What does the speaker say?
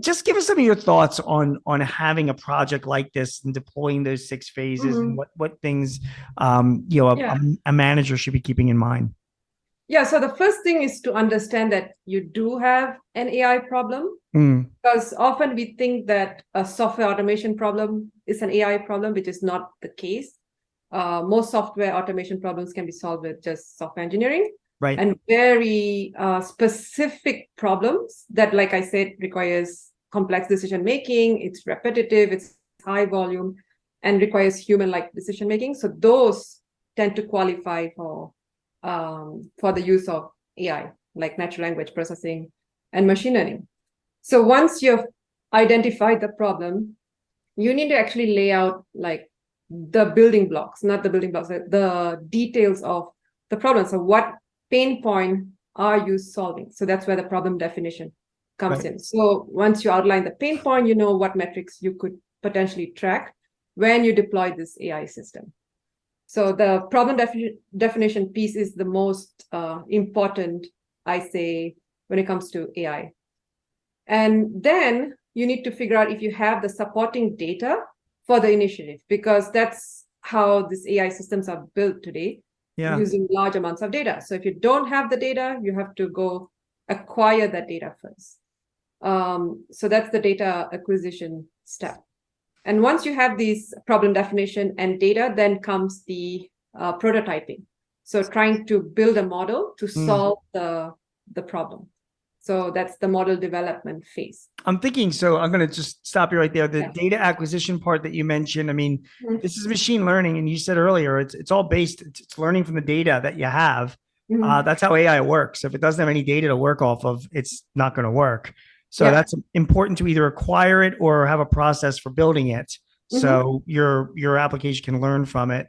just give us some of your thoughts on having a project like this and deploying those 6 phases, and Mhm. what things a manager should be keeping in mind. Yeah, so the first thing is to understand that you do have an AI problem, Mm, because often we think that a software automation problem is an AI problem, which is not the case. Most software automation problems can be solved with just software engineering, right. and very specific problems that, like I said, requires complex decision making. It's repetitive, it's high volume, and requires human-like decision making. So those tend to qualify for the use of AI, like natural language processing and machine learning. So once you've identified the problem, you need to actually lay out like the building blocks, not the building blocks, the details of the problem. So what pain point are you solving? So that's where the problem definition comes Right. in. So once you outline the pain point, you know what metrics you could potentially track when you deploy this AI system. So the problem definition piece is the most important, I say, when it comes to AI. And then you need to figure out if you have the supporting data for the initiative, because that's how these AI systems are built today, Yeah. using large amounts of data. So if you don't have the data, you have to go acquire that data first. So that's the data acquisition step. And once you have these problem definition and data, then comes the prototyping. So trying to build a model to Mm. solve the problem. So that's the model development phase. I'm thinking, so I'm going to just stop you right there. The Yeah. data acquisition part that you mentioned, I mean, Mhm. this is machine learning, and you said earlier, it's all based, it's learning from the data that you have. Mhm. That's how AI works. If it doesn't have any data to work off of, it's not going to work. So Yeah. that's important to either acquire it or have a process for building it. Mhm. So your application can learn from it.